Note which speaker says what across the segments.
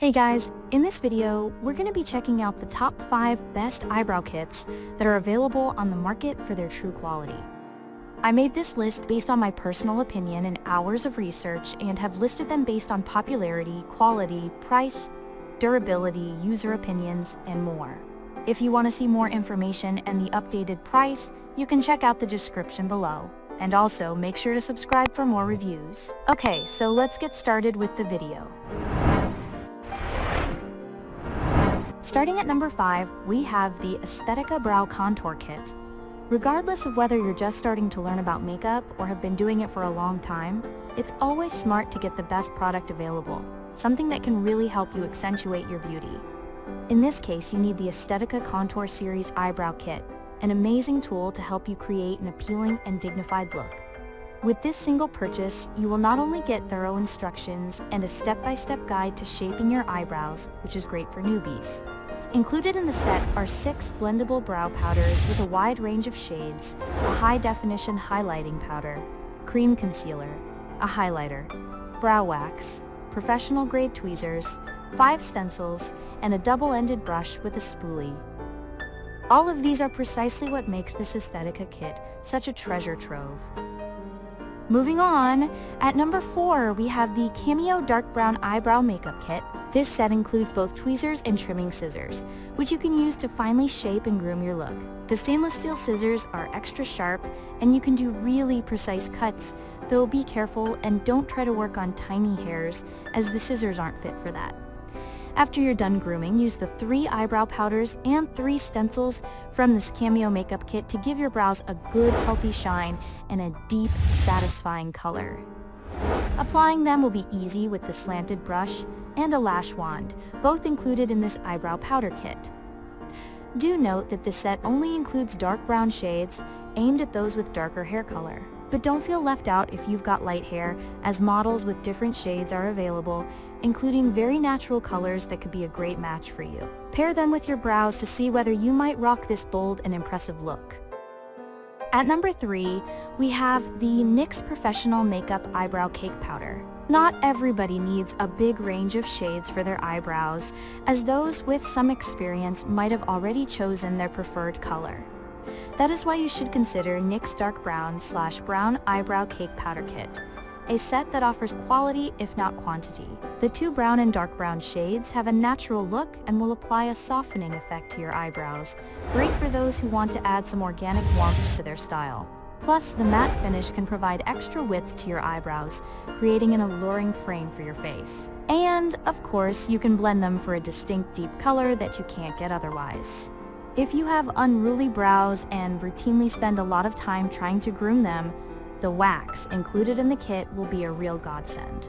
Speaker 1: Hey guys, in this video, we're going to be checking out the top 5 best eyebrow kits that are available on the market for their true quality. I made this list based on my personal opinion and hours of research and have listed them based on popularity, quality, price, durability, user opinions, and more. If you want to see more information and the updated price, you can check out the description below. And also, make sure to subscribe for more reviews. Okay, so let's get started with the video. Starting at number 5, we have the Aesthetica Brow Contour Kit. Regardless of whether you're just starting to learn about makeup or have been doing it for a long time, it's always smart to get the best product available, something that can really help you accentuate your beauty. In this case, you need the Aesthetica Contour Series Eyebrow Kit, an amazing tool to help you create an appealing and dignified look. With this single purchase, you will not only get thorough instructions and a step-by-step guide to shaping your eyebrows, which is great for newbies. Included in the set are 6 blendable brow powders with a wide range of shades, a high-definition highlighting powder, cream concealer, a highlighter, brow wax, professional-grade tweezers, 5 stencils, and a double-ended brush with a spoolie. All of these are precisely what makes this Aesthetica kit such a treasure trove. Moving on, at number 4, we have the Cameo Dark Brown Eyebrow Makeup Kit. This set includes both tweezers and trimming scissors, which you can use to finely shape and groom your look. The stainless steel scissors are extra sharp, and you can do really precise cuts, though be careful and don't try to work on tiny hairs, as the scissors aren't fit for that. After you're done grooming, use the 3 eyebrow powders and 3 stencils from this Cameo makeup kit to give your brows a good, healthy shine and a deep, satisfying color. Applying them will be easy with the slanted brush and a lash wand, both included in this eyebrow powder kit. Do note that this set only includes dark brown shades aimed at those with darker hair color. But don't feel left out if you've got light hair, as models with different shades are available, including very natural colors that could be a great match for you. Pair them with your brows to see whether you might rock this bold and impressive look. At number 3, we have the NYX Professional Makeup Eyebrow Cake Powder. Not everybody needs a big range of shades for their eyebrows, as those with some experience might have already chosen their preferred color. That is why you should consider NYX Dark Brown/Brown Eyebrow Cake Powder Kit, a set that offers quality if not quantity. The 2 brown and dark brown shades have a natural look and will apply a softening effect to your eyebrows, great for those who want to add some organic warmth to their style. Plus, the matte finish can provide extra width to your eyebrows, creating an alluring frame for your face. And, of course, you can blend them for a distinct deep color that you can't get otherwise. If you have unruly brows and routinely spend a lot of time trying to groom them, the wax included in the kit will be a real godsend.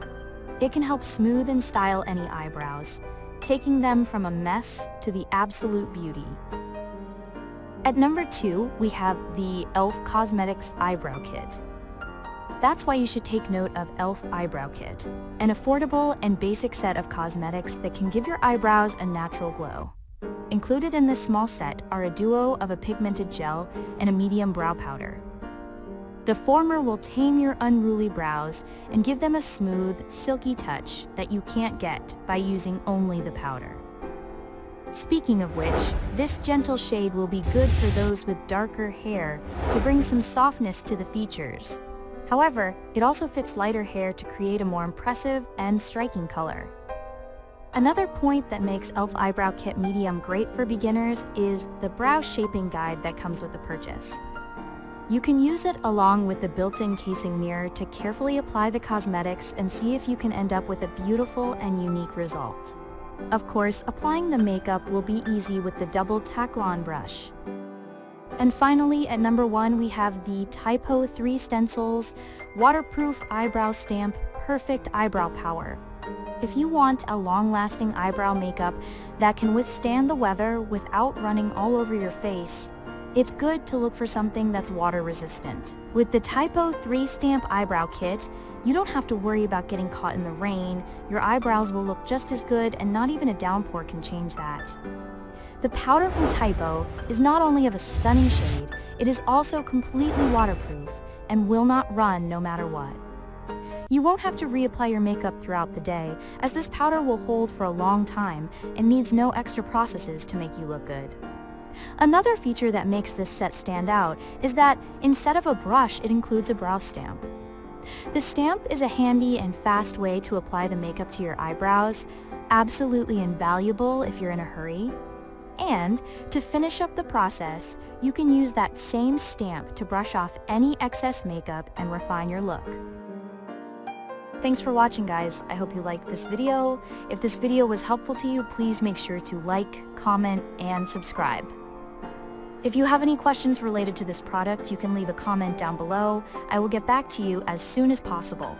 Speaker 1: It can help smooth and style any eyebrows, taking them from a mess to the absolute beauty. At number 2, we have the e.l.f. Cosmetics Eyebrow Kit. That's why you should take note of e.l.f. Eyebrow Kit, an affordable and basic set of cosmetics that can give your eyebrows a natural glow. Included in this small set are a duo of a pigmented gel and a medium brow powder. The former will tame your unruly brows and give them a smooth, silky touch that you can't get by using only the powder. Speaking of which, this gentle shade will be good for those with darker hair to bring some softness to the features. However, it also fits lighter hair to create a more impressive and striking color. Another point that makes e.l.f. Eyebrow Kit Medium great for beginners is the brow shaping guide that comes with the purchase. You can use it along with the built-in casing mirror to carefully apply the cosmetics and see if you can end up with a beautiful and unique result. Of course, applying the makeup will be easy with the double tack-on brush. And finally, at number 1, we have the Taipo 3 Stencils Waterproof Eyebrow Stamp Perfect Eyebrow Power. If you want a long-lasting eyebrow makeup that can withstand the weather without running all over your face, it's good to look for something that's water-resistant. With the Taipo 3 Stamp Eyebrow Kit, you don't have to worry about getting caught in the rain. Your eyebrows will look just as good, and not even a downpour can change that. The powder from Taipo is not only of a stunning shade, it is also completely waterproof and will not run no matter what. You won't have to reapply your makeup throughout the day, as this powder will hold for a long time and needs no extra processes to make you look good. Another feature that makes this set stand out is that instead of a brush, it includes a brow stamp. The stamp is a handy and fast way to apply the makeup to your eyebrows, absolutely invaluable if you're in a hurry. And to finish up the process, you can use that same stamp to brush off any excess makeup and refine your look. Thanks for watching, guys. I hope you liked this video. If this video was helpful to you, please make sure to like, comment, and subscribe. If you have any questions related to this product, you can leave a comment down below. I will get back to you as soon as possible.